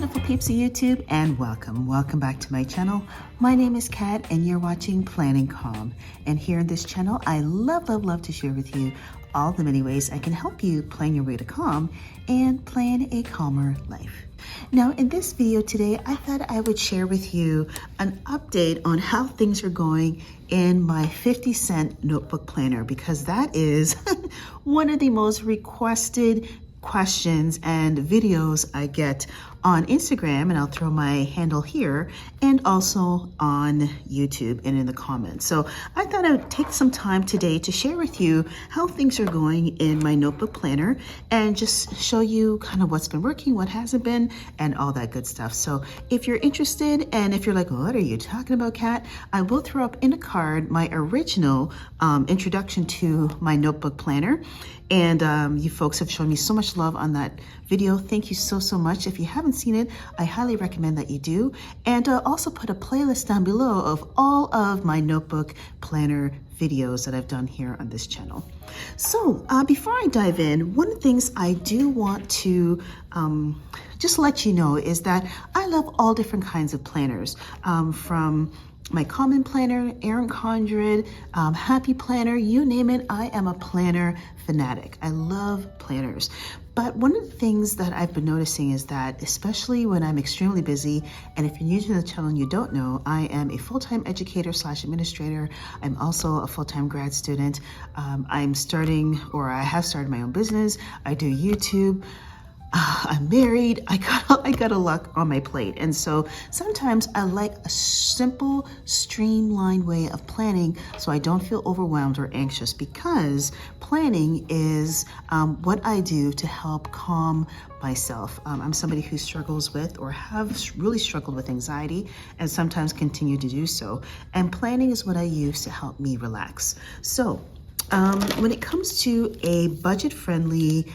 beautiful peeps of YouTube, and welcome back to my channel. My name is Kat and you're watching Planning Calm. And here in this channel, I love to share with you all the many ways I can help you plan your way to calm and plan a calmer life. Now in this video today, I thought I would share with you an update on how things are going in my 50-cent notebook planner, because that is one of the most requested questions and videos I get on Instagram, and I'll throw my handle here, and also on YouTube and in the comments. So I thought I would take some time today to share with you how things are going in my notebook planner and just show you kind of what's been working, what hasn't been, and all that good stuff. So if you're interested, and if you're like, what are you talking about, Kat? I will throw up in a card my original introduction to my notebook planner. And you folks have shown me so much love on that video. Thank you so much. If you haven't seen it, I highly recommend that you do. And also put a playlist down below of all of my notebook planner videos that I've done here on this channel. So before I dive in, one of the things I do want to just let you know is that I love all different kinds of planners, from my common planner, Erin Condren, happy planner, you name it. I am a planner fanatic. I love planners. But one of the things that I've been noticing is that, especially when I'm extremely busy, and if you're new to the channel and you don't know, I am a full-time educator / administrator. I'm also a full-time grad student. I'm starting, or I have started my own business. I do YouTube. I'm married. I got a lot on my plate. And so sometimes I like a simple, streamlined way of planning so I don't feel overwhelmed or anxious, because planning is what I do to help calm myself. I'm somebody who struggles with, or have really struggled with, anxiety, and sometimes continue to do so. And planning is what I use to help me relax. So when it comes to a budget-friendly,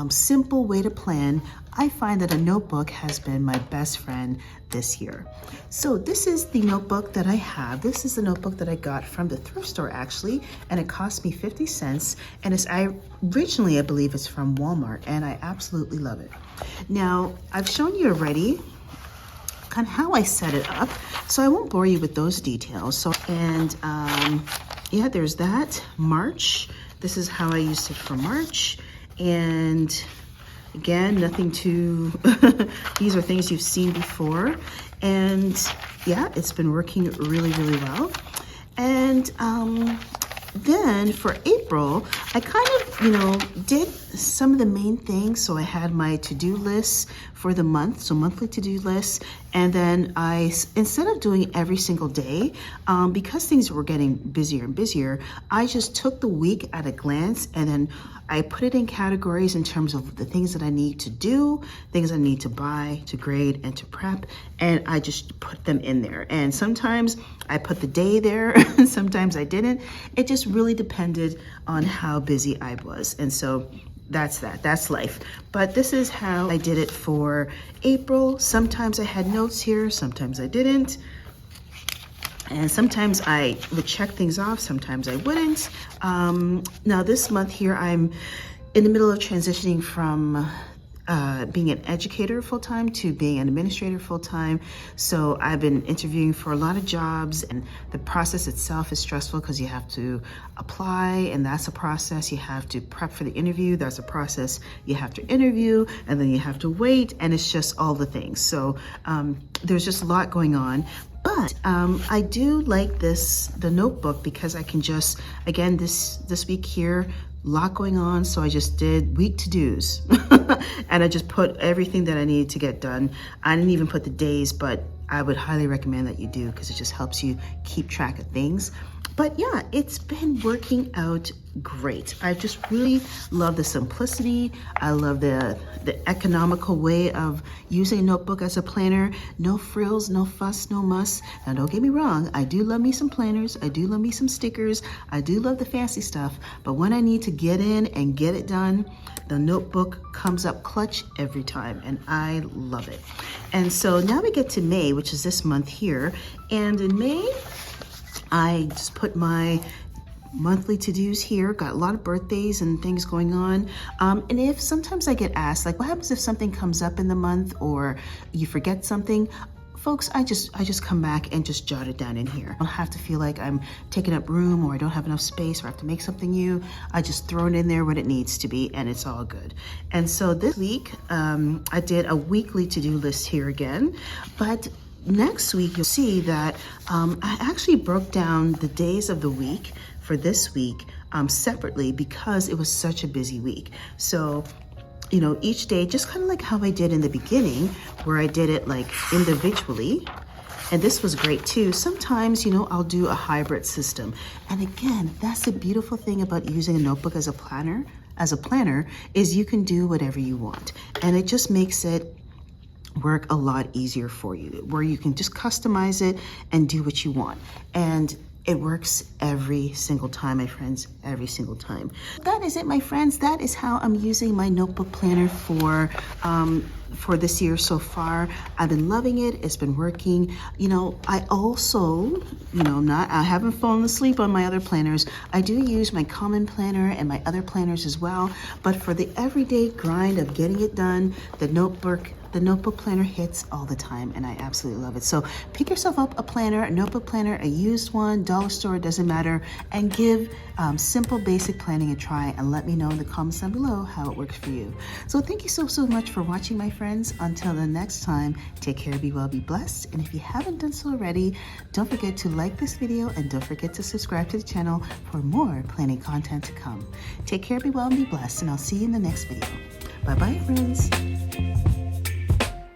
simple way to plan, I find that a notebook has been my best friend this year. So this is the notebook that I have. This is the notebook that I got from the thrift store, actually, and it cost me 50 cents. And originally, I believe it's from Walmart, and I absolutely love it. Now, I've shown you already kind of how I set it up, so I won't bore you with those details. So, and yeah, there's that. March. This is how I used it for March. And again, nothing too, these are things you've seen before. And yeah, it's been working really well. And then for April, I kind of, did some of the main things. So I had my to-do lists for the month, so monthly to-do lists. And then instead of doing every single day, because things were getting busier and busier, I just took the week at a glance, and then I put it in categories in terms of the things that I need to do, things I need to buy, to grade, and to prep, and I just put them in there. And sometimes I put the day there, and sometimes I didn't. It just really depended on how busy I was. And so that's life. But this is how I did it for April. Sometimes I had notes here, sometimes I didn't. And sometimes I would check things off, sometimes I wouldn't. Now this month here, I'm in the middle of transitioning from being an educator full-time to being an administrator full-time. So I've been interviewing for a lot of jobs, and the process itself is stressful because you have to apply, and that's a process. You have to prep for the interview, that's a process. You have to interview, and then you have to wait, and it's just all the things. So there's just a lot going on. But I do like the notebook, because I can just, again, this week here, a lot going on, so I just did week to-dos. And I just put everything that I needed to get done. I didn't even put the days, but I would highly recommend that you do, because it just helps you keep track of things. But yeah, it's been working out great. I just really love the simplicity. I love the economical way of using a notebook as a planner. No frills, no fuss, no muss. Now don't get me wrong, I do love me some planners. I do love me some stickers. I do love the fancy stuff. But when I need to get in and get it done, the notebook comes up clutch every time, and I love it. And so now we get to May, which is this month here. And in May, I just put my monthly to-dos here. Got a lot of birthdays and things going on. And if sometimes I get asked, like, what happens if something comes up in the month or you forget something? Folks, I just come back and just jot it down in here. I don't have to feel like I'm taking up room or I don't have enough space or I have to make something new. I just throw it in there when it needs to be and it's all good. And so this week, I did a weekly to-do list here again, but next week you'll see that I actually broke down the days of the week for this week separately because it was such a busy week. So, you know, each day, just kind of like how I did in the beginning, where I did it like individually. And this was great too. Sometimes, you know, I'll do a hybrid system. And again, that's the beautiful thing about using a notebook as a planner, is you can do whatever you want. And it just makes it work a lot easier for you, where you can just customize it and do what you want. And it works every single time, my friends, every single time. That is it, my friends. That is how I'm using my notebook planner for this year so far. I've been loving it. It's been working. You know, I also, you know, I haven't fallen asleep on my other planners. I do use my common planner and my other planners as well. But for the everyday grind of getting it done, the notebook planner hits all the time, and I absolutely love it. So pick yourself up a planner, a notebook planner, a used one, dollar store, doesn't matter, and give simple basic planning a try, and let me know in the comments down below how it works for you. So thank you so much for watching, my friends. Until the next time, take care, be well, be blessed. And if you haven't done so already, don't forget to like this video and don't forget to subscribe to the channel for more planning content to come. Take care, be well, and be blessed, and I'll see you in the next video. Bye-bye, friends.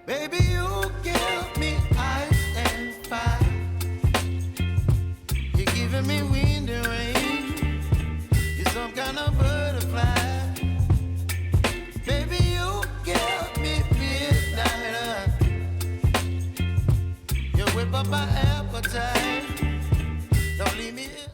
Baby, you give me ice and fire. You're giving me wind and rain. You're some kind of butterfly. Baby, you give me midnight. You whip up my appetite. Don't leave me here.